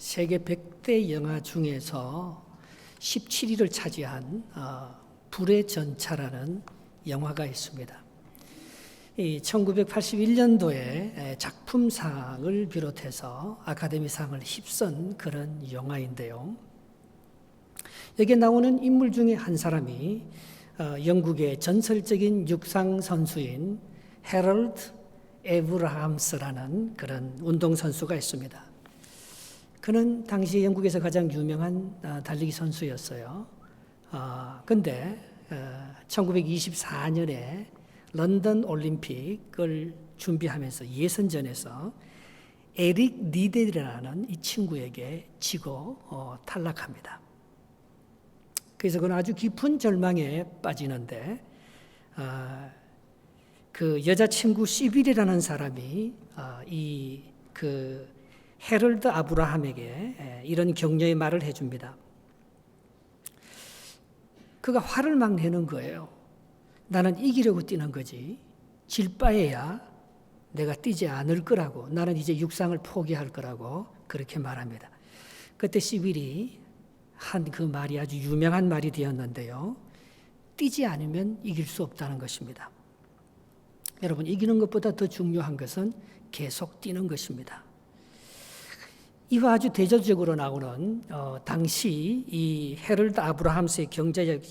세계 100대 영화 중에서 17위를 차지한 불의 전차라는 영화가 있습니다. 1981년도에 작품상을 비롯해서 아카데미상을 휩쓴 그런 영화인데요. 여기에 나오는 인물 중에 한 사람이 영국의 전설적인 육상 선수인 해럴드 에브라함스라는 그런 운동선수가 있습니다. 그는 당시 영국에서 가장 유명한 달리기 선수였어요. 근데 1924년에 런던 올림픽을 준비하면서 예선전에서 에릭 리델이라는 이 친구에게 지고 탈락합니다. 그래서 그는 아주 깊은 절망에 빠지는데 그 여자친구 시빌이라는 사람이 헤럴드 아브라함에게 이런 격려의 말을 해줍니다. 그가 화를 막 내는 거예요. 나는 이기려고 뛰는 거지. 질 바에야 내가 뛰지 않을 거라고. 나는 이제 육상을 포기할 거라고 그렇게 말합니다. 그때 시빌이 한 그 말이 아주 유명한 말이 되었는데요. 뛰지 않으면 이길 수 없다는 것입니다. 여러분, 이기는 것보다 더 중요한 것은 계속 뛰는 것입니다. 이와 아주 대조적으로 나오는 당시 이 헤럴드 아브라함스의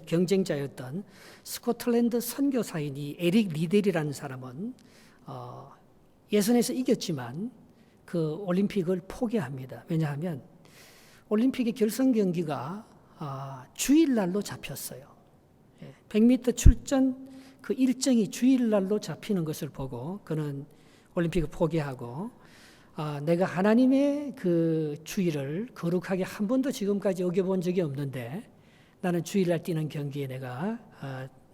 경쟁자였던 스코틀랜드 선교사인 이 에릭 리델이라는 사람은 예선에서 이겼지만 그 올림픽을 포기합니다. 왜냐하면 올림픽의 결승 경기가 주일날로 잡혔어요. 100m 출전 그 일정이 주일날로 잡히는 것을 보고 그는 올림픽을 포기하고 내가 하나님의 그 주일을 거룩하게 한 번도 지금까지 어겨본 적이 없는데 나는 주일날 뛰는 경기에 내가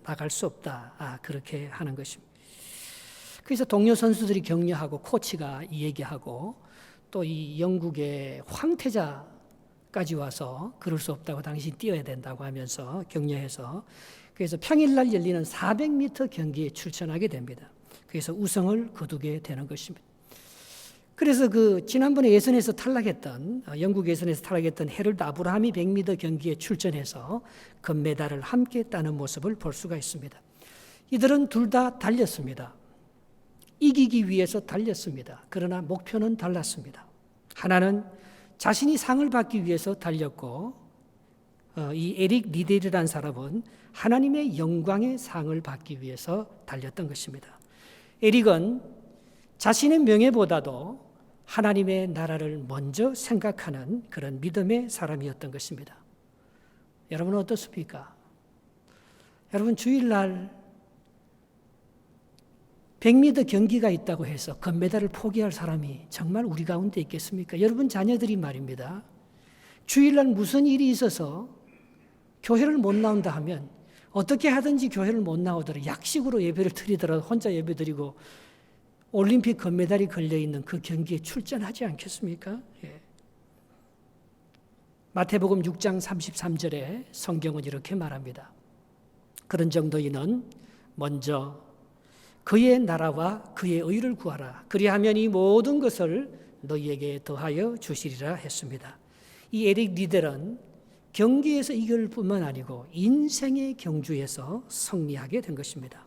나갈 수 없다. 그렇게 하는 것입니다. 그래서 동료 선수들이 격려하고 코치가 얘기하고 또 이 영국의 황태자까지 와서 그럴 수 없다고 당신 뛰어야 된다고 하면서 격려해서 그래서 평일날 열리는 400m 경기에 출전하게 됩니다. 그래서 우승을 거두게 되는 것입니다. 그래서 그 지난번에 예선에서 탈락했던 영국 예선에서 탈락했던 헤럴드 아브라함이 100m 경기에 출전해서 금메달을 함께 따는 모습을 볼 수가 있습니다. 이들은 둘 다 달렸습니다. 이기기 위해서 달렸습니다. 그러나 목표는 달랐습니다. 하나는 자신이 상을 받기 위해서 달렸고 이 에릭 리델이라는 사람은 하나님의 영광의 상을 받기 위해서 달렸던 것입니다. 에릭은 자신의 명예보다도 하나님의 나라를 먼저 생각하는 그런 믿음의 사람이었던 것입니다. 여러분은 어떻습니까? 여러분 주일날 100m 경기가 있다고 해서 금메달을 포기할 사람이 정말 우리 가운데 있겠습니까? 여러분 자녀들이 말입니다. 주일날 무슨 일이 있어서 교회를 못 나온다 하면 어떻게 하든지 교회를 못 나오더라도 약식으로 예배를 드리더라도 혼자 예배 드리고 올림픽 금메달이 걸려있는 그 경기에 출전하지 않겠습니까? 예. 마태복음 6장 33절에 성경은 이렇게 말합니다. 그런 정도인은 먼저 그의 나라와 그의 의를 구하라. 그리하면 이 모든 것을 너희에게 더하여 주시리라 했습니다. 이 에릭 리델은 경기에서 이길 뿐만 아니고 인생의 경주에서 승리하게 된 것입니다.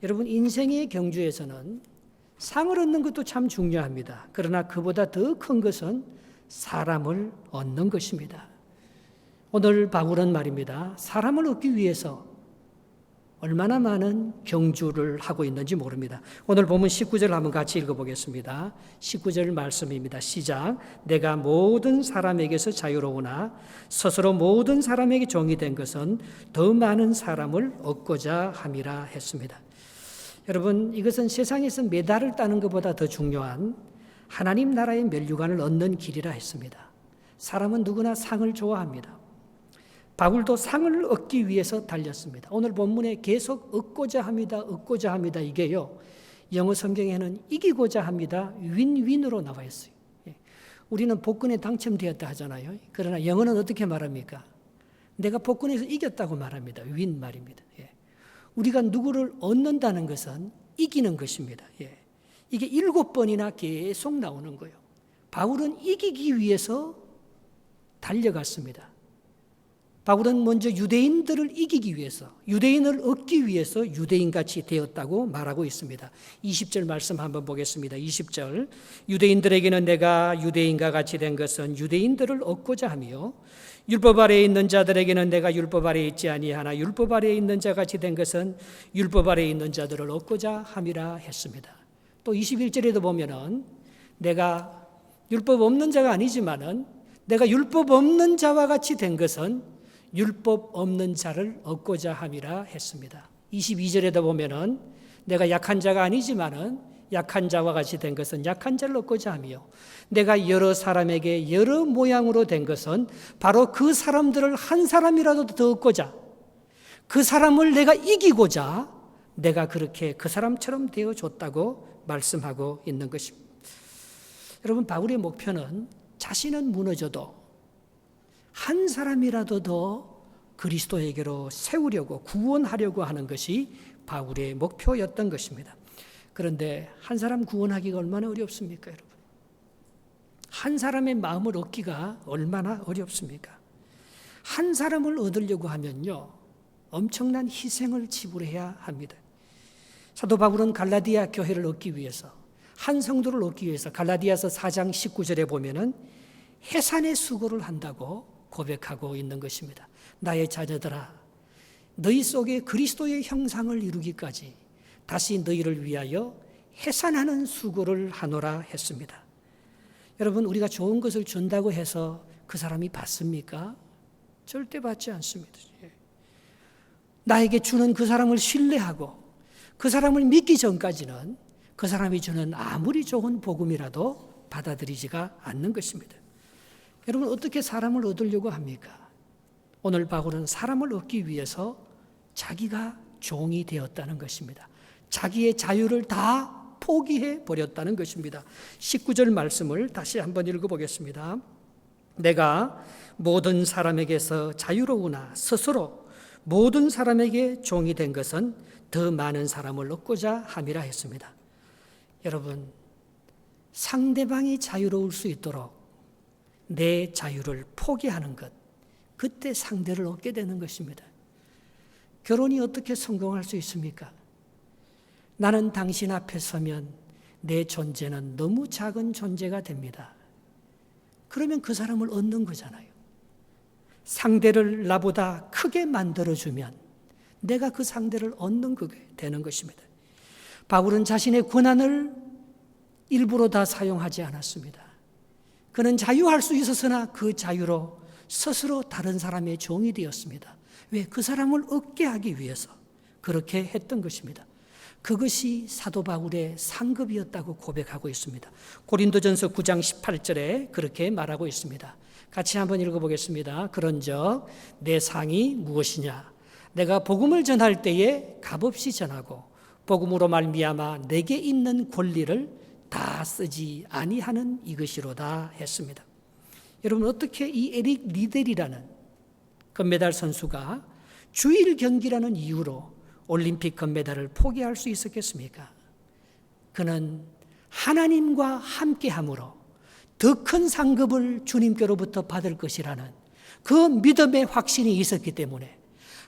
여러분, 인생의 경주에서는 상을 얻는 것도 참 중요합니다. 그러나 그보다 더 큰 것은 사람을 얻는 것입니다. 오늘 바울은 말입니다. 사람을 얻기 위해서 얼마나 많은 경주를 하고 있는지 모릅니다. 오늘 보면 19절 한번 같이 읽어보겠습니다. 19절 말씀입니다. 시작. 내가 모든 사람에게서 자유로우나 스스로 모든 사람에게 종이 된 것은 더 많은 사람을 얻고자 함이라 했습니다. 여러분, 이것은 세상에서 메달을 따는 것보다 더 중요한 하나님 나라의 면류관을 얻는 길이라 했습니다. 사람은 누구나 상을 좋아합니다. 바울도 상을 얻기 위해서 달렸습니다. 오늘 본문에 계속 얻고자 합니다. 이게요. 영어 성경에는 이기고자 합니다. 윈윈으로 나와 있어요. 우리는 복권에 당첨되었다 하잖아요. 그러나 영어는 어떻게 말합니까? 내가 복권에서 이겼다고 말합니다. 윈 말입니다. 우리가 누구를 얻는다는 것은 이기는 것입니다. 이게 7번이나 계속 나오는 거예요. 바울은 이기기 위해서 달려갔습니다. 바울은 먼저 유대인들을 이기기 위해서, 유대인을 얻기 위해서 유대인같이 되었다고 말하고 있습니다. 20절 말씀 한번 보겠습니다. 20절, 유대인들에게는 내가 유대인과 같이 된 것은 유대인들을 얻고자 하며 율법 아래에 있는 자들에게는 내가 율법 아래에 있지 아니하나 율법 아래에 있는 자같이 된 것은 율법 아래에 있는 자들을 얻고자 함이라 했습니다. 또 21절에도 보면은 내가 율법 없는 자가 아니지만은 내가 율법 없는 자와 같이 된 것은 율법 없는 자를 얻고자 함이라 했습니다. 22절에도 보면은 내가 약한 자가 아니지만은 약한 자와 같이 된 것은 약한 자를 얻고자 하며 내가 여러 사람에게 여러 모양으로 된 것은 바로 그 사람들을 한 사람이라도 더 얻고자, 그 사람을 내가 이기고자 내가 그렇게 그 사람처럼 되어줬다고 말씀하고 있는 것입니다. 여러분, 바울의 목표는 자신은 무너져도 한 사람이라도 더 그리스도에게로 세우려고 구원하려고 하는 것이 바울의 목표였던 것입니다. 그런데 한 사람 구원하기가 얼마나 어렵습니까, 여러분? 한 사람의 마음을 얻기가 얼마나 어렵습니까? 한 사람을 얻으려고 하면요, 엄청난 희생을 지불해야 합니다. 사도 바울은 갈라디아 교회를 얻기 위해서, 한 성도를 얻기 위해서 갈라디아서 4장 19절에 보면은 해산의 수고를 한다고 고백하고 있는 것입니다. 나의 자녀들아, 너희 속에 그리스도의 형상을 이루기까지 다시 너희를 위하여 해산하는 수고를 하노라 했습니다. 여러분, 우리가 좋은 것을 준다고 해서 그 사람이 받습니까? 절대 받지 않습니다. 나에게 주는 그 사람을 신뢰하고 그 사람을 믿기 전까지는 그 사람이 주는 아무리 좋은 복음이라도 받아들이지가 않는 것입니다. 여러분, 어떻게 사람을 얻으려고 합니까? 오늘 바울은 사람을 얻기 위해서 자기가 종이 되었다는 것입니다. 자기의 자유를 다 포기해 버렸다는 것입니다. 19절 말씀을 다시 한번 읽어보겠습니다. 내가 모든 사람에게서 자유로우나 스스로 모든 사람에게 종이 된 것은 더 많은 사람을 얻고자 함이라 했습니다. 여러분, 상대방이 자유로울 수 있도록 내 자유를 포기하는 것, 그때 상대를 얻게 되는 것입니다. 결혼이 어떻게 성공할 수 있습니까? 나는 당신 앞에 서면 내 존재는 너무 작은 존재가 됩니다. 그러면 그 사람을 얻는 거잖아요. 상대를 나보다 크게 만들어주면 내가 그 상대를 얻는 그게 되는 것입니다. 바울은 자신의 권한을 일부러 다 사용하지 않았습니다. 그는 자유할 수 있었으나 그 자유로 스스로 다른 사람의 종이 되었습니다. 왜? 그 사람을 얻게 하기 위해서 그렇게 했던 것입니다. 그것이 사도 바울의 상급이었다고 고백하고 있습니다. 고린도전서 9장 18절에 그렇게 말하고 있습니다. 같이 한번 읽어보겠습니다. 그런즉 내 상이 무엇이냐? 내가 복음을 전할 때에 값없이 전하고 복음으로 말미암아 내게 있는 권리를 다 쓰지 아니하는 이것이로다 했습니다. 여러분, 어떻게 이 에릭 리델이라는 금메달 선수가 주일 경기라는 이유로 올림픽 금메달을 포기할 수 있었겠습니까? 그는 하나님과 함께함으로 더 큰 상급을 주님께로부터 받을 것이라는 그 믿음의 확신이 있었기 때문에,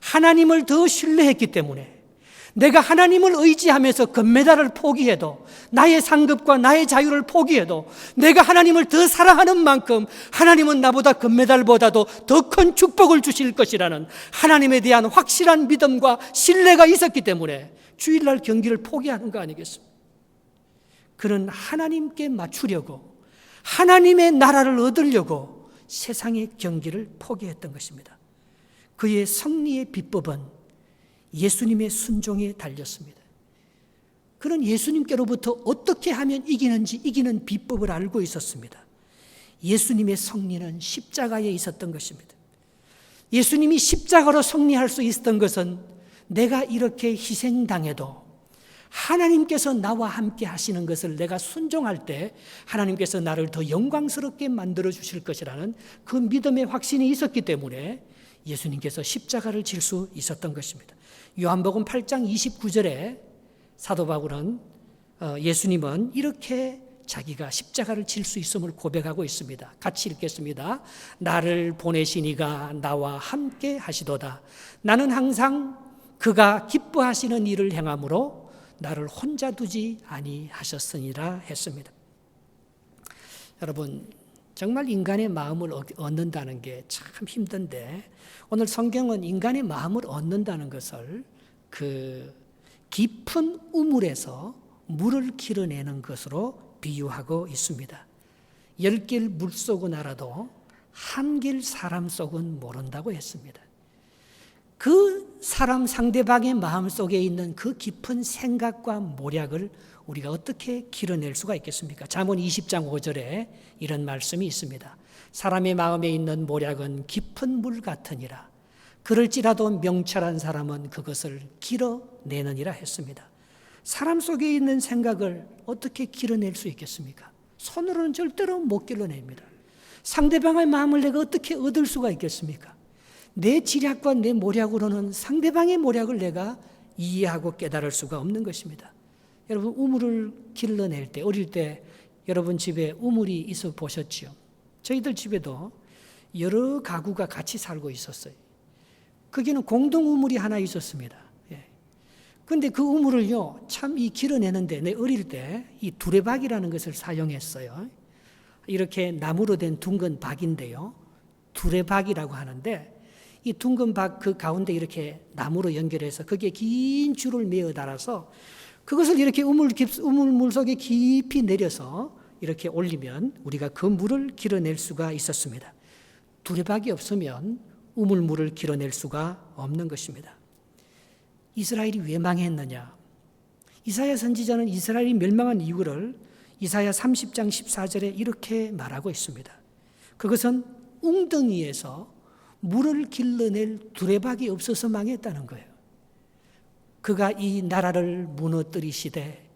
하나님을 더 신뢰했기 때문에, 내가 하나님을 의지하면서 금메달을 포기해도, 나의 상급과 나의 자유를 포기해도 내가 하나님을 더 사랑하는 만큼 하나님은 나보다 금메달보다도 더 큰 축복을 주실 것이라는 하나님에 대한 확실한 믿음과 신뢰가 있었기 때문에 주일날 경기를 포기하는 거 아니겠습니까? 그는 하나님께 맞추려고, 하나님의 나라를 얻으려고 세상의 경기를 포기했던 것입니다. 그의 승리의 비법은 예수님의 순종에 달렸습니다. 그는 예수님께로부터 어떻게 하면 이기는지 이기는 비법을 알고 있었습니다. 예수님의 승리는 십자가에 있었던 것입니다. 예수님이 십자가로 승리할 수 있었던 것은 내가 이렇게 희생당해도 하나님께서 나와 함께 하시는 것을 내가 순종할 때 하나님께서 나를 더 영광스럽게 만들어 주실 것이라는 그 믿음의 확신이 있었기 때문에 예수님께서 십자가를 질 수 있었던 것입니다. 요한복음 8장 29절에 사도 바울은 예수님은 이렇게 자기가 십자가를 질 수 있음을 고백하고 있습니다. 같이 읽겠습니다. 나를 보내신 이가 나와 함께 하시도다. 나는 항상 그가 기뻐하시는 일을 행함으로 나를 혼자 두지 아니하셨으니라 했습니다. 여러분, 정말 인간의 마음을 얻는다는 게 참 힘든데, 오늘 성경은 인간의 마음을 얻는다는 것을 그 깊은 우물에서 물을 길어내는 것으로 비유하고 있습니다. 10길 물속은 알아도 한 길 사람 속은 모른다고 했습니다. 그 사람 상대방의 마음속에 있는 그 깊은 생각과 모략을 우리가 어떻게 길어낼 수가 있겠습니까? 잠언 20장 5절에 이런 말씀이 있습니다. 사람의 마음에 있는 모략은 깊은 물 같으니라. 그럴지라도 명철한 사람은 그것을 길어내느니라 했습니다. 사람 속에 있는 생각을 어떻게 길어낼 수 있겠습니까? 손으로는 절대로 못 길어냅니다. 상대방의 마음을 내가 어떻게 얻을 수가 있겠습니까? 내 지략과 내 모략으로는 상대방의 모략을 내가 이해하고 깨달을 수가 없는 것입니다. 여러분, 우물을 길러낼 때, 어릴 때 여러분 집에 우물이 있어 보셨지요? 저희들 집에도 여러 가구가 같이 살고 있었어요. 거기는 공동 우물이 하나 있었습니다. 그런데 그 우물을요, 참 이 길어내는데, 내 어릴 때 이 두레박이라는 것을 사용했어요. 이렇게 나무로 된 둥근 박인데요, 두레박이라고 하는데, 이 둥근 박 그 가운데 이렇게 나무로 연결해서 거기에 긴 줄을 메어 달아서 그것을 이렇게 우물물 속에 깊이 내려서 이렇게 올리면 우리가 그 물을 길어낼 수가 있었습니다. 두레박이 없으면 우물물을 길어낼 수가 없는 것입니다. 이스라엘이 왜 망했느냐? 이사야 선지자는 이스라엘이 멸망한 이유를 이사야 30장 14절에 이렇게 말하고 있습니다. 그것은 웅덩이에서 물을 길러낼 두레박이 없어서 망했다는 거예요. 그가 이 나라를 무너뜨리시되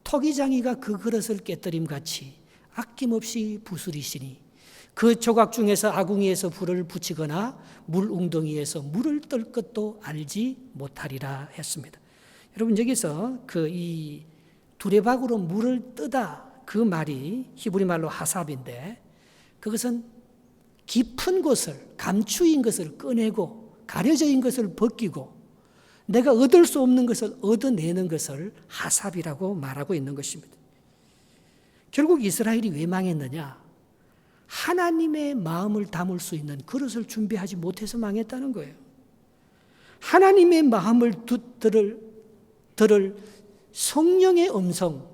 토기장이가 그 그릇을 깨뜨림같이 아낌없이 부수리시니 그 조각 중에서 아궁이에서 불을 붙이거나 물 웅덩이에서 물을 뜰 것도 알지 못하리라 했습니다. 여러분, 여기서 그 이 두레박으로 물을 뜨다, 그 말이 히브리 말로 하삽인데, 그것은 깊은 곳을, 감추인 것을 꺼내고 가려져 있는 것을 벗기고 내가 얻을 수 없는 것을 얻어내는 것을 하삽이라고 말하고 있는 것입니다. 결국 이스라엘이 왜 망했느냐? 하나님의 마음을 담을 수 있는 그릇을 준비하지 못해서 망했다는 거예요. 하나님의 마음을 들을 성령의 음성,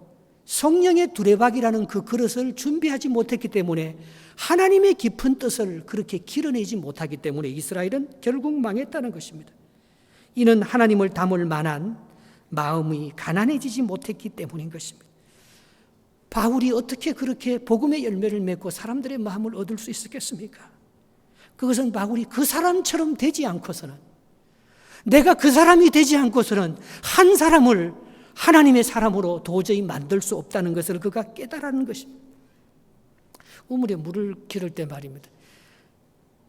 성령의 두레박이라는 그 그릇을 준비하지 못했기 때문에, 하나님의 깊은 뜻을 그렇게 길어내지 못하기 때문에 이스라엘은 결국 망했다는 것입니다. 이는 하나님을 담을 만한 마음이 가난해지지 못했기 때문인 것입니다. 바울이 어떻게 그렇게 복음의 열매를 맺고 사람들의 마음을 얻을 수 있었겠습니까? 그것은 바울이 그 사람처럼 되지 않고서는, 내가 그 사람이 되지 않고서는 한 사람을 하나님의 사람으로 도저히 만들 수 없다는 것을 그가 깨달은 것입니다. 우물에 물을 기를 때 말입니다.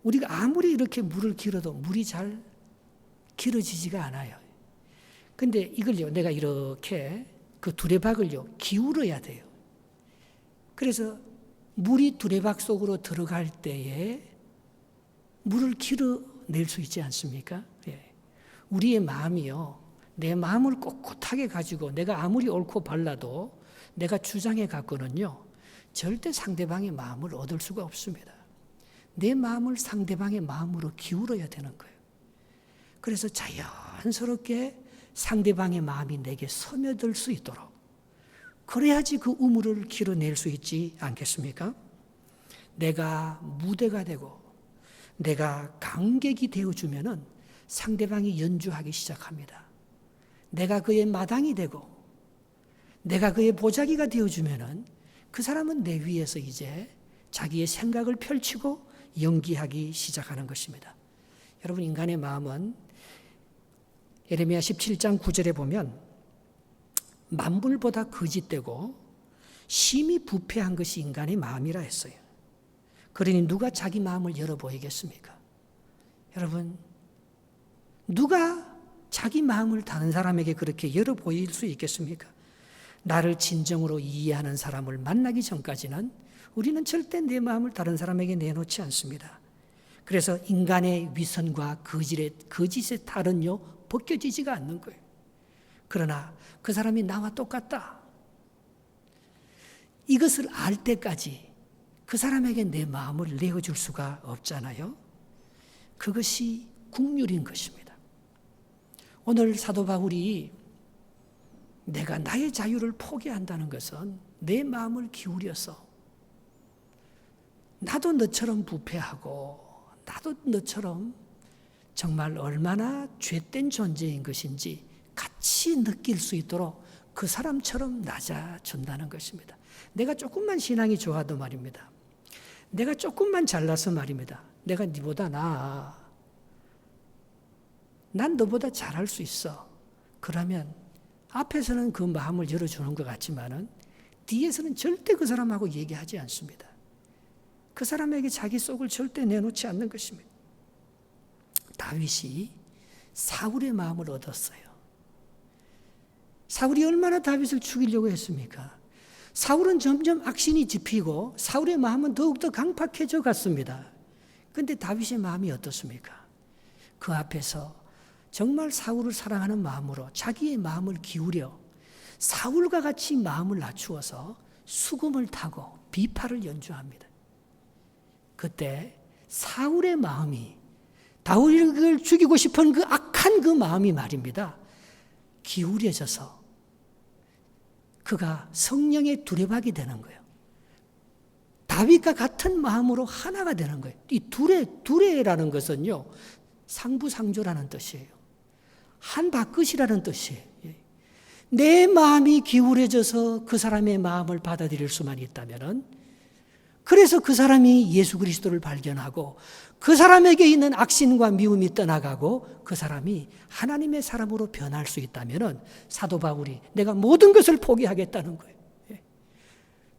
우리가 아무리 이렇게 물을 길어도 물이 잘 길어지지가 않아요. 근데 이걸요, 내가 이렇게 그 두레박을요, 기울여야 돼요. 그래서 물이 두레박 속으로 들어갈 때에 물을 길어낼 수 있지 않습니까? 예. 우리의 마음이요, 내 마음을 꼿꼿하게 가지고 내가 아무리 옳고 발라도 내가 주장해 갖고는요, 절대 상대방의 마음을 얻을 수가 없습니다. 내 마음을 상대방의 마음으로 기울여야 되는 거예요. 그래서 자연스럽게 상대방의 마음이 내게 스며들 수 있도록, 그래야지 그 우물을 길어낼 수 있지 않겠습니까? 내가 무대가 되고 내가 관객이 되어주면은 상대방이 연주하기 시작합니다. 내가 그의 마당이 되고 내가 그의 보자기가 되어주면은 그 사람은 내 위에서 이제 자기의 생각을 펼치고 연기하기 시작하는 것입니다. 여러분, 인간의 마음은 예레미야 17장 9절에 보면 만물보다 거짓되고 심히 부패한 것이 인간의 마음이라 했어요. 그러니 누가 자기 마음을 열어보이겠습니까? 여러분, 누가 자기 마음을 다른 사람에게 그렇게 열어보일 수 있겠습니까? 나를 진정으로 이해하는 사람을 만나기 전까지는 우리는 절대 내 마음을 다른 사람에게 내놓지 않습니다. 그래서 인간의 위선과 거짓의 탈은요 벗겨지지가 않는 거예요. 그러나 그 사람이 나와 똑같다, 이것을 알 때까지 그 사람에게 내 마음을 내어줄 수가 없잖아요. 그것이 국률인 것입니다. 오늘 사도 바울이 내가 나의 자유를 포기한다는 것은 내 마음을 기울여서 나도 너처럼 부패하고 나도 너처럼 정말 얼마나 죄된 존재인 것인지 같이 느낄 수 있도록 그 사람처럼 낮아준다는 것입니다. 내가 조금만 신앙이 좋아도 말입니다. 내가 조금만 잘나서 말입니다. 내가 네보다 나아. 난 너보다 잘할 수 있어. 그러면 앞에서는 그 마음을 열어주는 것 같지만은 뒤에서는 절대 그 사람하고 얘기하지 않습니다. 그 사람에게 자기 속을 절대 내놓지 않는 것입니다. 다윗이 사울의 마음을 얻었어요. 사울이 얼마나 다윗을 죽이려고 했습니까? 사울은 점점 악신이 짚히고 사울의 마음은 더욱더 강팍해져 갔습니다. 그런데 다윗의 마음이 어떻습니까? 그 앞에서 정말 사울을 사랑하는 마음으로 자기의 마음을 기울여 사울과 같이 마음을 낮추어서 수금을 타고 비파를 연주합니다. 그때 사울의 마음이 다윗을 죽이고 싶은 그 악한 그 마음이 말입니다, 기울여져서 그가 성령의 두레박이 되는 거예요. 다윗과 같은 마음으로 하나가 되는 거예요. 이 두레라는 것은요 상부상조라는 뜻이에요. 한 바끝이라는 뜻이에요. 내 마음이 기울여져서 그 사람의 마음을 받아들일 수만 있다면은, 그래서 그 사람이 예수 그리스도를 발견하고 그 사람에게 있는 악신과 미움이 떠나가고 그 사람이 하나님의 사람으로 변할 수 있다면은 사도 바울이 내가 모든 것을 포기하겠다는 거예요.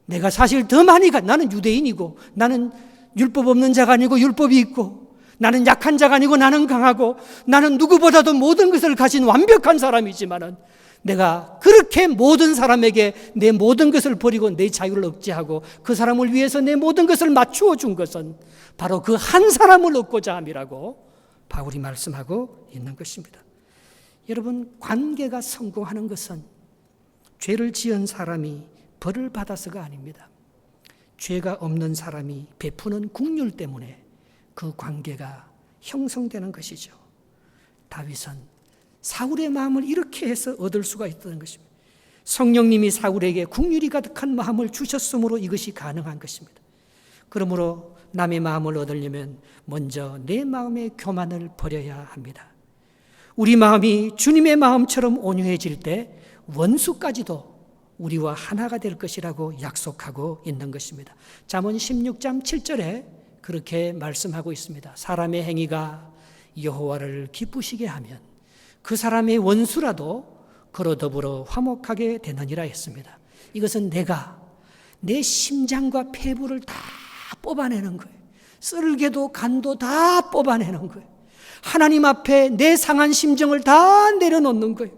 내가 사실 더 많이 나는 유대인이고 나는 율법 없는 자가 아니고 율법이 있고 나는 약한 자가 아니고 나는 강하고 나는 누구보다도 모든 것을 가진 완벽한 사람이지만은 내가 그렇게 모든 사람에게 내 모든 것을 버리고 내 자유를 억제하고 그 사람을 위해서 내 모든 것을 맞추어 준 것은 바로 그 한 사람을 얻고자 함이라고 바울이 말씀하고 있는 것입니다. 여러분, 관계가 성공하는 것은 죄를 지은 사람이 벌을 받아서가 아닙니다. 죄가 없는 사람이 베푸는 긍휼 때문에 그 관계가 형성되는 것이죠. 다윗은 사울의 마음을 이렇게 해서 얻을 수가 있다는 것입니다. 성령님이 사울에게 긍휼이 가득한 마음을 주셨으므로 이것이 가능한 것입니다. 그러므로 남의 마음을 얻으려면 먼저 내 마음의 교만을 버려야 합니다. 우리 마음이 주님의 마음처럼 온유해질 때 원수까지도 우리와 하나가 될 것이라고 약속하고 있는 것입니다. 잠언 16장 7절에 그렇게 말씀하고 있습니다. 사람의 행위가 여호와를 기쁘시게 하면 그 사람의 원수라도 그로 더불어 화목하게 되느니라 했습니다. 이것은 내가 내 심장과 폐부를 다 뽑아내는 거예요. 쓸개도 간도 다 뽑아내는 거예요. 하나님 앞에 내 상한 심정을 다 내려놓는 거예요.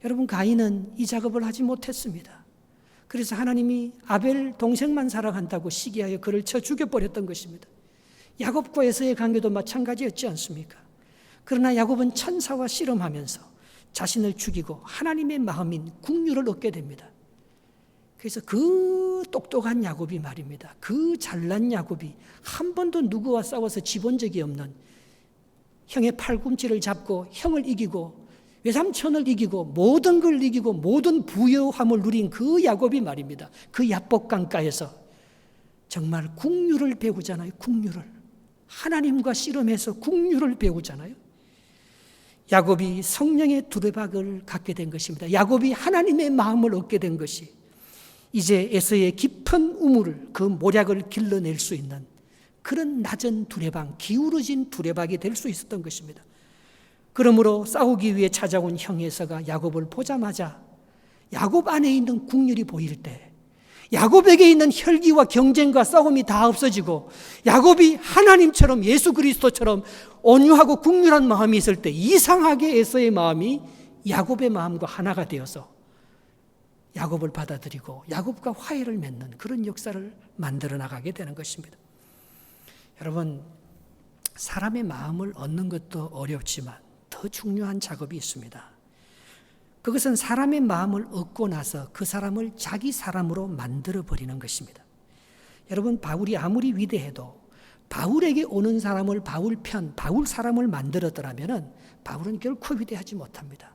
여러분, 가인은 이 작업을 하지 못했습니다. 그래서 하나님이 아벨 동생만 사랑한다고 시기하여 그를 쳐 죽여버렸던 것입니다. 야곱과 에서의 관계도 마찬가지였지 않습니까? 그러나 야곱은 천사와 씨름하면서 자신을 죽이고 하나님의 마음인 긍휼을 얻게 됩니다. 그래서 그 똑똑한 야곱이 말입니다. 그 잘난 야곱이 한 번도 누구와 싸워서 지본 적이 없는, 형의 팔꿈치를 잡고 형을 이기고 외삼촌을 이기고 모든 걸 이기고 모든 부여함을 누린 그 야곱이 말입니다. 그 야복 강가에서 정말 긍휼을 배우잖아요. 긍휼을. 하나님과 씨름해서 긍휼을 배우잖아요. 야곱이 성령의 두레박을 갖게 된 것입니다. 야곱이 하나님의 마음을 얻게 된 것이 이제 에서의 깊은 우물을, 그 모략을 길러낼 수 있는 그런 낮은 두레박, 기울어진 두레박이 될 수 있었던 것입니다. 그러므로 싸우기 위해 찾아온 형 에서가 야곱을 보자마자 야곱 안에 있는 긍휼이 보일 때 야곱에게 있는 혈기와 경쟁과 싸움이 다 없어지고 야곱이 하나님처럼 예수 그리스도처럼 온유하고 긍휼한 마음이 있을 때 이상하게 에서의 마음이 야곱의 마음과 하나가 되어서 야곱을 받아들이고 야곱과 화해를 맺는 그런 역사를 만들어 나가게 되는 것입니다. 여러분, 사람의 마음을 얻는 것도 어렵지만 더 중요한 작업이 있습니다. 그것은 사람의 마음을 얻고 나서 그 사람을 자기 사람으로 만들어 버리는 것입니다. 여러분, 바울이 아무리 위대해도 바울에게 오는 사람을 바울 사람을 만들었더라면 바울은 결코 위대하지 못합니다.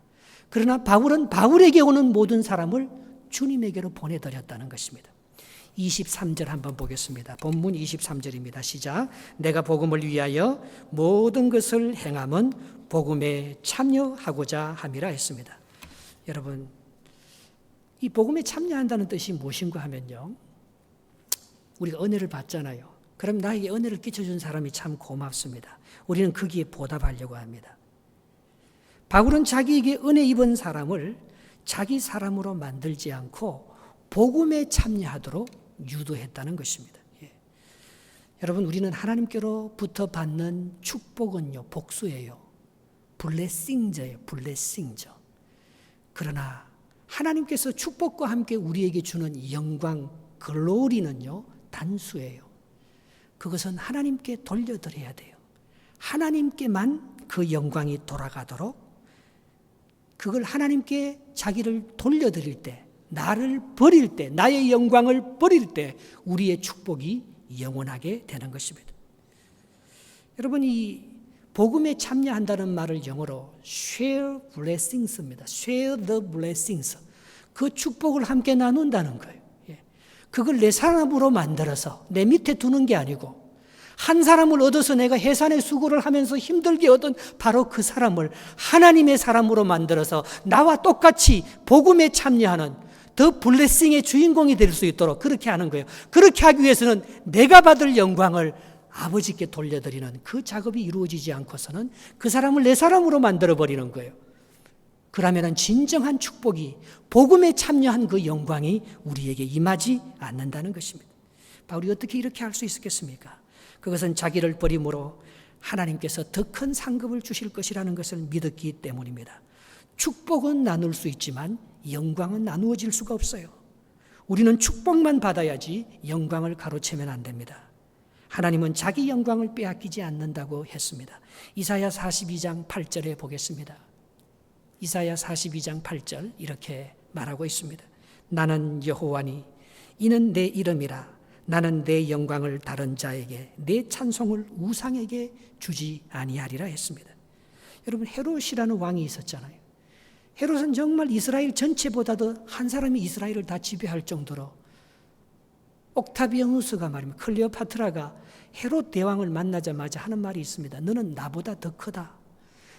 그러나 바울은 바울에게 오는 모든 사람을 주님에게로 보내드렸다는 것입니다. 23절 한번 보겠습니다. 본문 23절입니다. 시작. 내가 복음을 위하여 모든 것을 행함은 복음에 참여하고자 함이라 했습니다. 여러분, 이 복음에 참여한다는 뜻이 무엇인가 하면요, 우리가 은혜를 받잖아요. 그럼 나에게 은혜를 끼쳐준 사람이 참 고맙습니다. 우리는 거기에 보답하려고 합니다. 바울은 자기에게 은혜 입은 사람을 자기 사람으로 만들지 않고 복음에 참여하도록 유도했다는 것입니다. 여러분, 우리는 하나님께로부터 받는 축복은요, 복수예요. 블레싱저예요. 블레싱저. 그러나 하나님께서 축복과 함께 우리에게 주는 영광, 글로리는요, 단수예요. 그것은 하나님께 돌려드려야 돼요. 하나님께만 그 영광이 돌아가도록, 그걸 하나님께 자기를 돌려드릴 때, 나를 버릴 때, 나의 영광을 버릴 때 우리의 축복이 영원하게 되는 것입니다. 여러분, 이 복음에 참여한다는 말을 영어로 share blessings입니다. share the blessings. 그 축복을 함께 나눈다는 거예요. 그걸 내 사람으로 만들어서 내 밑에 두는 게 아니고, 한 사람을 얻어서 내가 해산의 수고를 하면서 힘들게 얻은 바로 그 사람을 하나님의 사람으로 만들어서 나와 똑같이 복음에 참여하는 더 블레싱의 주인공이 될 수 있도록 그렇게 하는 거예요. 그렇게 하기 위해서는 내가 받을 영광을 아버지께 돌려드리는 그 작업이 이루어지지 않고서는 그 사람을 내 사람으로 만들어버리는 거예요. 그러면 진정한 축복이, 복음에 참여한 그 영광이 우리에게 임하지 않는다는 것입니다. 바울이 어떻게 이렇게 할 수 있었겠습니까? 그것은 자기를 버림으로 하나님께서 더 큰 상급을 주실 것이라는 것을 믿었기 때문입니다. 축복은 나눌 수 있지만 영광은 나누어질 수가 없어요. 우리는 축복만 받아야지 영광을 가로채면 안 됩니다. 하나님은 자기 영광을 빼앗기지 않는다고 했습니다. 이사야 42장 8절에 보겠습니다. 이사야 42장 8절 이렇게 말하고 있습니다. 나는 여호와니 이는 내 이름이라. 나는 내 영광을 다른 자에게, 내 찬송을 우상에게 주지 아니하리라 했습니다. 여러분, 헤롯이라는 왕이 있었잖아요. 헤롯은 정말 이스라엘 전체보다도 한 사람이 이스라엘을 다 지배할 정도로, 옥타비아누스가 말입니다. 클레오파트라가 헤롯 대왕을 만나자마자 하는 말이 있습니다. 너는 나보다 더 크다.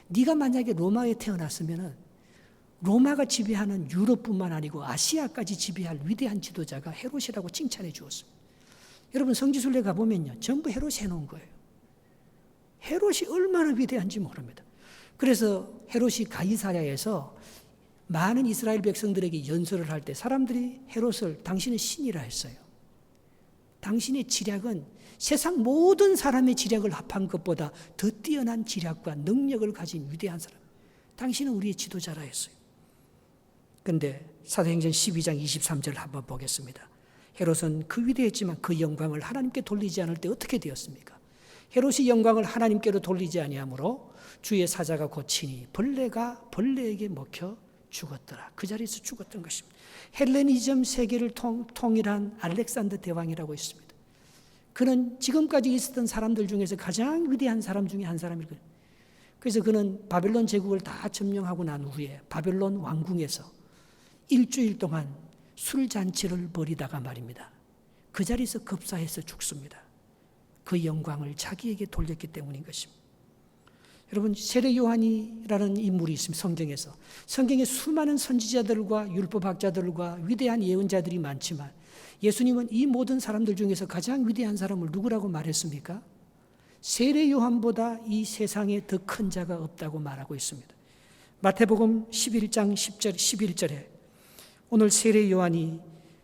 네가 만약에 로마에 태어났으면 로마가 지배하는 유럽뿐만 아니고 아시아까지 지배할 위대한 지도자가 헤롯이라고 칭찬해 주었습니다. 여러분, 성지순례 가보면요, 전부 헤롯이 해놓은 거예요. 헤롯이 얼마나 위대한지 모릅니다. 그래서 헤롯이 가이사랴에서 많은 이스라엘 백성들에게 연설을 할 때 사람들이 헤롯을 당신은 신이라 했어요. 당신의 지략은 세상 모든 사람의 지략을 합한 것보다 더 뛰어난 지략과 능력을 가진 위대한 사람. 당신은 우리의 지도자라 했어요. 그런데 사도행전 12장 23절을 한번 보겠습니다. 헤롯은 그 위대했지만 그 영광을 하나님께 돌리지 않을 때 어떻게 되었습니까? 헤롯이 영광을 하나님께로 돌리지 아니하므로 주의 사자가 고치니 벌레가 벌레에게 먹혀 죽었더라. 그 자리에서 죽었던 것입니다. 헬레니즘 세계를 통일한 알렉산더 대왕이라고 있습니다. 그는 지금까지 있었던 사람들 중에서 가장 위대한 사람 중에 한 사람이거든요. 그래서 그는 바벨론 제국을 다 점령하고 난 후에 바벨론 왕궁에서 일주일 동안 술잔치를 벌이다가 말입니다. 그 자리에서 급사해서 죽습니다. 그 영광을 자기에게 돌렸기 때문인 것입니다. 여러분, 세례 요한이라는 인물이 있습니다. 성경에서. 성경에 수많은 선지자들과 율법학자들과 위대한 예언자들이 많지만 예수님은 이 모든 사람들 중에서 가장 위대한 사람을 누구라고 말했습니까? 세례 요한보다 이 세상에 더 큰 자가 없다고 말하고 있습니다. 마태복음 11장 10절 11절에 오늘 세례 요한이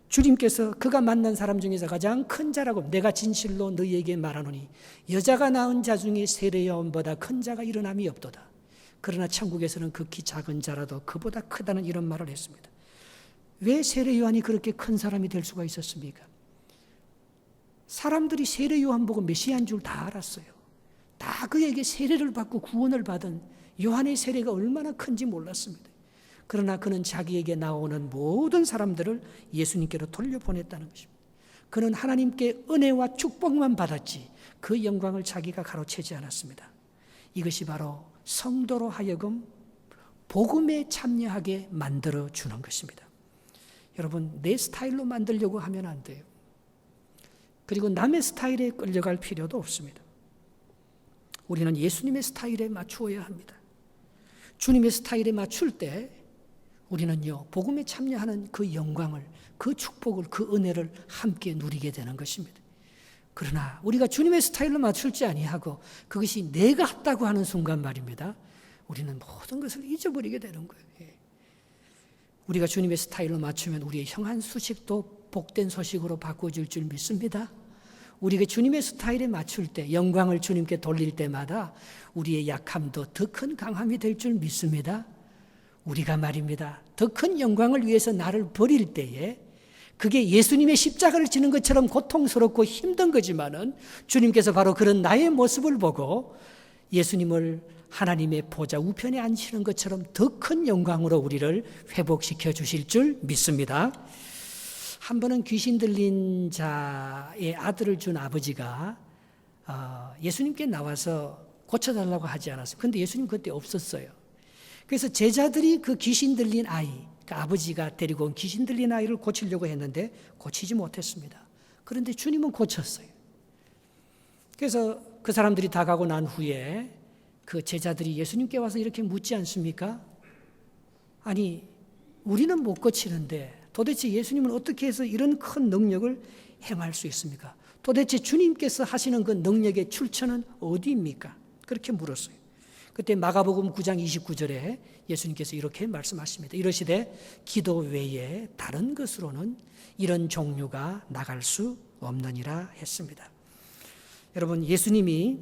주님께서 그가 만난 사람 중에서 가장 큰 자라고 내가 진실로 너희에게 말하노니 여자가 낳은 자 중에 세례 요한보다 큰 자가 일어남이 없도다. 그러나 천국에서는 극히 작은 자라도 그보다 크다는 이런 말을 했습니다. 왜 세례 요한이 그렇게 큰 사람이 될 수가 있었습니까? 사람들이 세례 요한 보고 메시아인 줄 다 알았어요. 다 그에게 세례를 받고 구원을 받은 요한의 세례가 얼마나 큰지 몰랐습니다. 그러나 그는 자기에게 나오는 모든 사람들을 예수님께로 돌려보냈다는 것입니다. 그는 하나님께 은혜와 축복만 받았지 그 영광을 자기가 가로채지 않았습니다. 이것이 바로 성도로 하여금 복음에 참여하게 만들어주는 것입니다. 여러분, 내 스타일로 만들려고 하면 안 돼요. 그리고 남의 스타일에 끌려갈 필요도 없습니다. 우리는 예수님의 스타일에 맞추어야 합니다. 주님의 스타일에 맞출 때 우리는요, 복음에 참여하는 그 영광을, 그 축복을, 그 은혜를 함께 누리게 되는 것입니다. 그러나 우리가 주님의 스타일로 맞출지 아니하고 그것이 내가 했다고 하는 순간 말입니다. 우리는 모든 것을 잊어버리게 되는 거예요. 우리가 주님의 스타일로 맞추면 우리의 형한 수식도 복된 소식으로 바꿔줄 줄 믿습니다. 우리가 주님의 스타일에 맞출 때, 영광을 주님께 돌릴 때마다 우리의 약함도 더 큰 강함이 될 줄 믿습니다. 우리가 말입니다, 더 큰 영광을 위해서 나를 버릴 때에 그게 예수님의 십자가를 지는 것처럼 고통스럽고 힘든 거지만은 주님께서 바로 그런 나의 모습을 보고 예수님을 하나님의 보좌 우편에 앉히는 것처럼 더 큰 영광으로 우리를 회복시켜 주실 줄 믿습니다. 한 번은 귀신 들린 자의 아들을 준 아버지가 예수님께 나와서 고쳐달라고 하지 않았어요. 그런데 예수님 그때 없었어요. 그래서 제자들이 그 귀신 들린 아이, 그 아버지가 데리고 온 귀신 들린 아이를 고치려고 했는데 고치지 못했습니다. 그런데 주님은 고쳤어요. 그래서 그 사람들이 다 가고 난 후에 그 제자들이 예수님께 와서 이렇게 묻지 않습니까? 아니, 우리는 못 고치는데 도대체 예수님은 어떻게 해서 이런 큰 능력을 행할 수 있습니까? 도대체 주님께서 하시는 그 능력의 출처는 어디입니까? 그렇게 물었어요. 그때 마가복음 9장 29절에 예수님께서 이렇게 말씀하십니다. 이러시되 기도 외에 다른 것으로는 이런 종류가 나갈 수 없느니라 했습니다. 여러분, 예수님이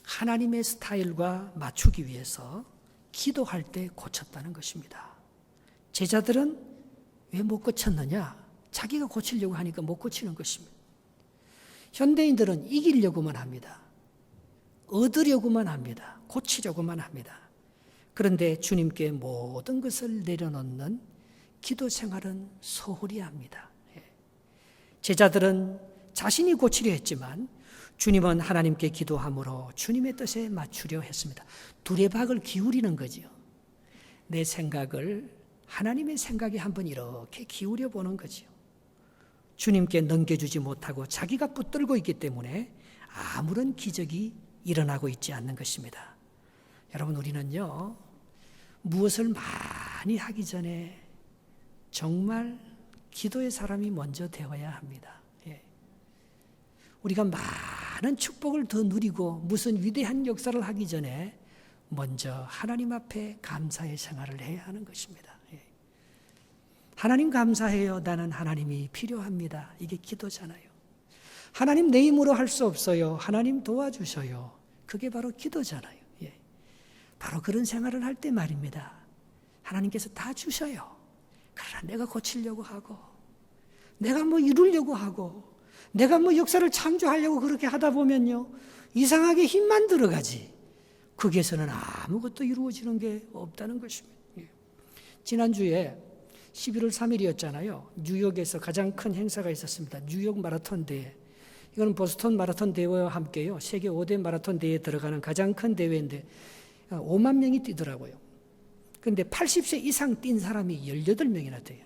하나님의 스타일과 맞추기 위해서 기도할 때 고쳤다는 것입니다. 제자들은 왜 못 고쳤느냐? 자기가 고치려고 하니까 못 고치는 것입니다. 현대인들은 이기려고만 합니다. 얻으려고만 합니다. 고치려고만 합니다. 그런데 주님께 모든 것을 내려놓는 기도 생활은 소홀히 합니다. 제자들은 자신이 고치려 했지만 주님은 하나님께 기도함으로 주님의 뜻에 맞추려 했습니다. 두레박을 기울이는 거지요. 내 생각을 하나님의 생각에 한번 이렇게 기울여 보는 거지요. 주님께 넘겨주지 못하고 자기가 붙들고 있기 때문에 아무런 기적이 일어나고 있지 않는 것입니다. 여러분, 우리는요, 무엇을 많이 하기 전에 정말 기도의 사람이 먼저 되어야 합니다. 우리가 많은 축복을 더 누리고 무슨 위대한 역사를 하기 전에 먼저 하나님 앞에 감사의 생활을 해야 하는 것입니다. 하나님 감사해요. 나는 하나님이 필요합니다. 이게 기도잖아요. 하나님 내 힘으로 할 수 없어요. 하나님 도와주셔요. 그게 바로 기도잖아요. 바로 그런 생활을 할 때 말입니다. 하나님께서 다 주셔요. 그러나 내가 고치려고 하고 내가 뭐 이루려고 하고 내가 뭐 역사를 창조하려고 그렇게 하다 보면요, 이상하게 힘만 들어가지 거기에서는 아무것도 이루어지는 게 없다는 것입니다. 지난주에 11월 3일이었잖아요. 뉴욕에서 가장 큰 행사가 있었습니다. 뉴욕 마라톤 대회. 이건 보스턴 마라톤 대회와 함께요, 세계 5대 마라톤 대회에 들어가는 가장 큰 대회인데 5만 명이 뛰더라고요. 그런데 80세 이상 뛴 사람이 18명이나 돼요.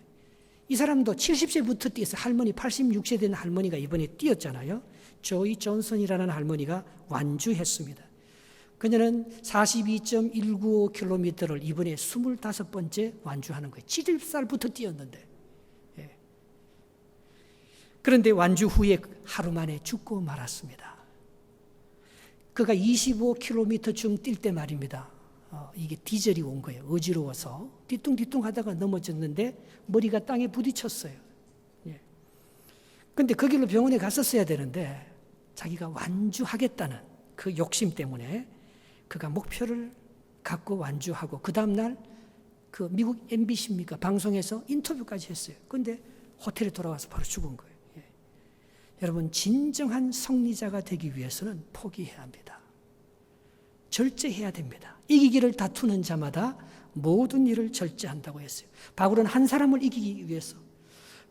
이 사람도 70세부터 뛰어서 할머니, 86세 된 할머니가 이번에 뛰었잖아요. 조이 존슨이라는 할머니가 완주했습니다. 그녀는 42.195km를 이번에 25번째 완주하는 거예요. 70살부터 뛰었는데. 그런데 완주 후에 하루 만에 죽고 말았습니다. 그가 25km쯤 뛸 때 말입니다. 이게 디젤이 온 거예요. 어지러워서 뒤뚱뒤뚱 하다가 넘어졌는데 머리가 땅에 부딪혔어요. 그런데 그 길로 병원에 갔었어야 되는데 자기가 완주하겠다는 그 욕심 때문에 그가 목표를 갖고 완주하고 그 다음날 그 미국 MBC입니까? 방송에서 인터뷰까지 했어요. 그런데 호텔에 돌아와서 바로 죽은 거예요. 예. 여러분, 진정한 승리자가 되기 위해서는 포기해야 합니다. 절제해야 됩니다. 이기기를 다투는 자마다 모든 일을 절제한다고 했어요. 바울은 한 사람을 이기기 위해서,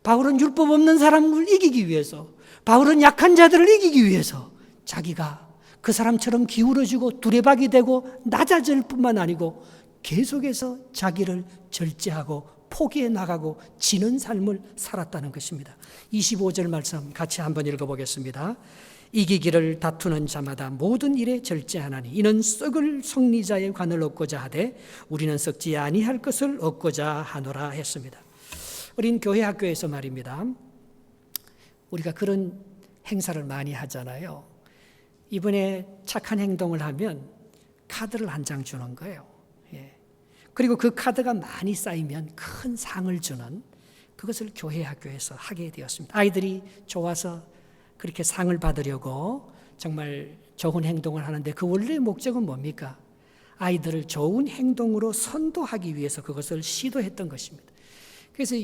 바울은 율법 없는 사람을 이기기 위해서, 바울은 약한 자들을 이기기 위해서 자기가 그 사람처럼 기울어지고 두레박이 되고 낮아질 뿐만 아니고 계속해서 자기를 절제하고 포기해 나가고 지는 삶을 살았다는 것입니다. 25절 말씀 같이 한번 읽어보겠습니다. 이기기를 다투는 자마다 모든 일에 절제하나니 이는 썩을 승리자의 관을 얻고자 하되 우리는 썩지 아니할 것을 얻고자 하노라 했습니다. 우린 교회 학교에서 말입니다. 우리가 그런 행사를 많이 하잖아요. 이번에 착한 행동을 하면 카드를 한 장 주는 거예요. 예. 그리고 그 카드가 많이 쌓이면 큰 상을 주는, 그것을 교회 학교에서 하게 되었습니다. 아이들이 좋아서 그렇게 상을 받으려고 정말 좋은 행동을 하는데 그 원래 목적은 뭡니까? 아이들을 좋은 행동으로 선도하기 위해서 그것을 시도했던 것입니다. 그래서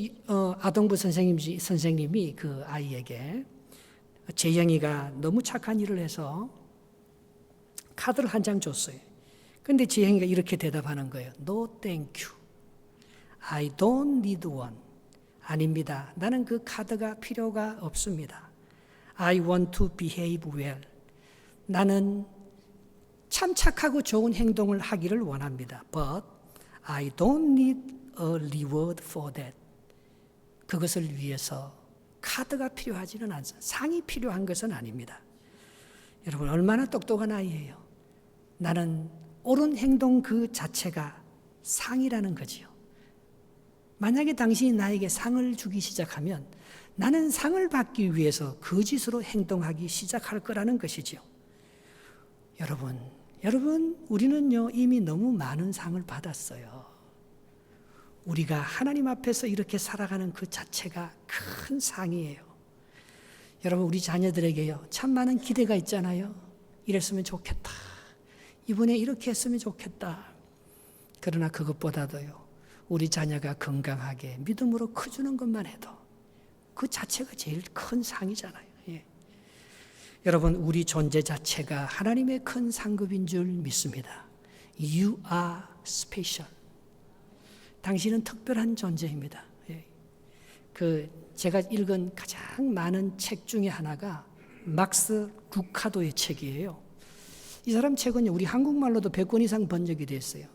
아동부 선생님이 그 아이에게 재영이가 너무 착한 일을 해서 카드를 한 장 줬어요. 그런데 재영이가 이렇게 대답하는 거예요. No, thank you. I don't need one. 아닙니다. 나는 그 카드가 필요가 없습니다. I want to behave well. 나는 참 착하고 좋은 행동을 하기를 원합니다. But I don't need a reward for that. 그것을 위해서 카드가 필요하지는 않습니다. 상이 필요한 것은 아닙니다. 여러분, 얼마나 똑똑한 아이예요. 나는 옳은 행동 그 자체가 상이라는 거지요. 만약에 당신이 나에게 상을 주기 시작하면 나는 상을 받기 위해서 거짓으로 행동하기 시작할 거라는 것이지요. 여러분, 우리는요, 이미 너무 많은 상을 받았어요. 우리가 하나님 앞에서 이렇게 살아가는 그 자체가 큰 상이에요. 여러분, 우리 자녀들에게요, 참 많은 기대가 있잖아요. 이랬으면 좋겠다. 이번에 이렇게 했으면 좋겠다. 그러나 그것보다도요, 우리 자녀가 건강하게 믿음으로 커주는 것만 해도 그 자체가 제일 큰 상이잖아요. 예. 여러분, 우리 존재 자체가 하나님의 큰 상급인 줄 믿습니다. You are special. 당신은 특별한 존재입니다. 예. 제가 읽은 가장 많은 책 중에 하나가 막스 루카도의 책이에요. 이 사람 책은요, 우리 한국말로도 100권 이상 번역이 됐어요.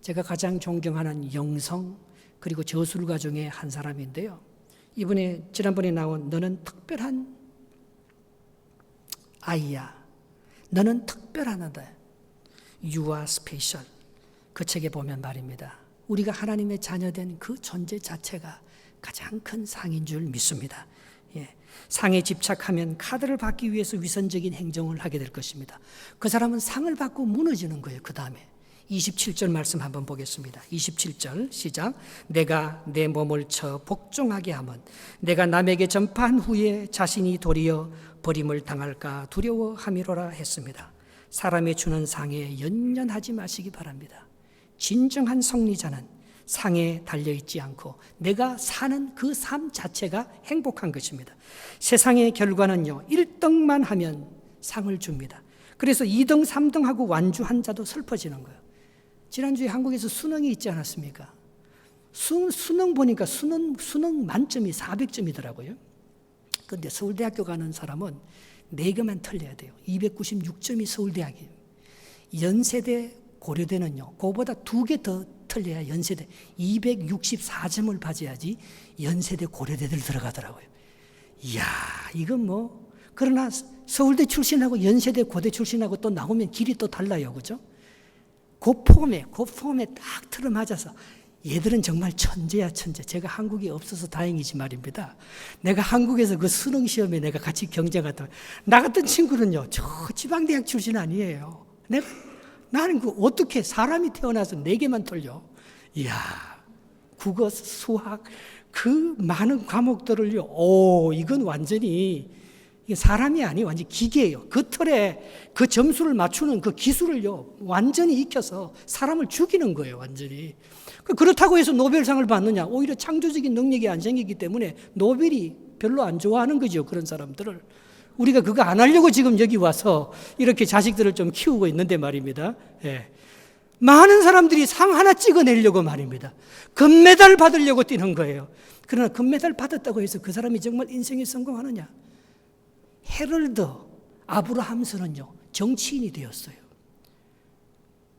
제가 가장 존경하는 영성 그리고 저술가 중에 한 사람인데요. 지난번에 나온 너는 특별한 아이야. 너는 특별하다. You are special. 그 책에 보면 말입니다. 우리가 하나님의 자녀된 그 존재 자체가 가장 큰 상인 줄 믿습니다. 예. 상에 집착하면 카드를 받기 위해서 위선적인 행정을 하게 될 것입니다. 그 사람은 상을 받고 무너지는 거예요. 그 다음에 27절 말씀 한번 보겠습니다. 27절 시작. 내가 내 몸을 쳐 복종하게 하면 내가 남에게 전파한 후에 자신이 도리어 버림을 당할까 두려워함이로라 했습니다. 사람이 주는 상에 연연하지 마시기 바랍니다. 진정한 승리자는 상에 달려있지 않고 내가 사는 그 삶 자체가 행복한 것입니다. 세상의 결과는요, 1등만 하면 상을 줍니다. 그래서 2등, 3등하고 완주한 자도 슬퍼지는 거예요. 지난주에 한국에서 수능이 있지 않았습니까? 수능 보니까 수능 만점이 400점이더라고요. 그런데 서울대학교 가는 사람은 4개만 틀려야 돼요. 296점이 서울대학이에요. 연세대 고려대는요, 그거보다 2개 더 틀려야 연세대 264점을 받아야지 연세대 고려대들 들어가더라고요. 이야, 이건 그러나 서울대 출신하고 연세대 고대 출신하고 또 나오면 길이 또 달라요. 그죠? 그 폼에 딱 틀어맞아서 얘들은 정말 천재야, 천재. 제가 한국에 없어서 다행이지 말입니다. 내가 한국에서 그 수능 시험에 내가 같이 경쟁하다. 나 같은 친구는요, 저 지방대학 출신 아니에요. 나는 어떻게 사람이 태어나서 4개만 틀려. 이야, 국어, 수학, 그 많은 과목들을요, 이건 완전히 이게 사람이 아니에요. 완전 기계예요. 그 틀에 그 점수를 맞추는 그 기술을요, 완전히 익혀서 사람을 죽이는 거예요, 완전히. 그렇다고 해서 노벨상을 받느냐? 오히려 창조적인 능력이 안 생기기 때문에 노벨이 별로 안 좋아하는 거죠, 그런 사람들을. 우리가 그거 안 하려고 지금 여기 와서 이렇게 자식들을 좀 키우고 있는데 말입니다. 예. 많은 사람들이 상 하나 찍어내려고 말입니다. 금메달 받으려고 뛰는 거예요. 그러나 금메달 받았다고 해서 그 사람이 정말 인생에 성공하느냐? 헤럴드 아브라함스는요, 정치인이 되었어요.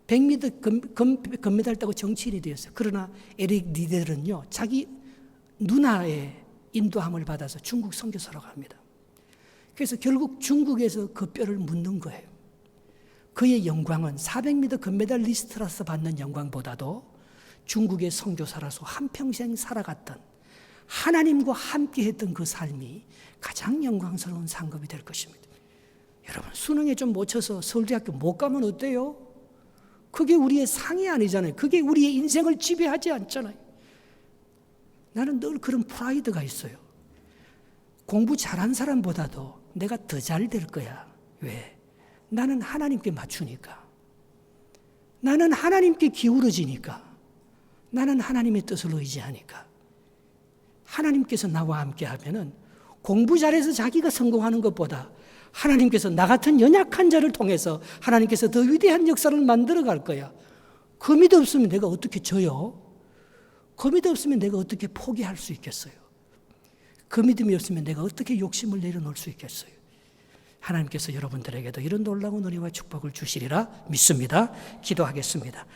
100m 금메달 따고 정치인이 되었어요. 그러나 에릭 리델은요, 자기 누나의 인도함을 받아서 중국 선교사로 갑니다. 그래서 결국 중국에서 그 뼈를 묻는 거예요. 그의 영광은 400m 금메달리스트라서 받는 영광보다도 중국의 선교사라서 한평생 살아갔던 하나님과 함께 했던 그 삶이 가장 영광스러운 상급이 될 것입니다. 여러분, 수능에 좀 못 쳐서 서울대학교 못 가면 어때요? 그게 우리의 상이 아니잖아요. 그게 우리의 인생을 지배하지 않잖아요. 나는 늘 그런 프라이드가 있어요. 공부 잘한 사람보다도 내가 더 잘 될 거야. 왜? 나는 하나님께 맞추니까. 나는 하나님께 기울어지니까. 나는 하나님의 뜻을 의지하니까. 하나님께서 나와 함께 하면은 공부 잘해서 자기가 성공하는 것보다 하나님께서 나 같은 연약한 자를 통해서 하나님께서 더 위대한 역사를 만들어 갈 거야. 그 믿음 없으면 내가 어떻게 져요? 그 믿음 없으면 내가 어떻게 포기할 수 있겠어요? 그 믿음이 없으면 내가 어떻게 욕심을 내려놓을 수 있겠어요? 하나님께서 여러분들에게도 이런 놀라운 은혜와 축복을 주시리라 믿습니다. 기도하겠습니다.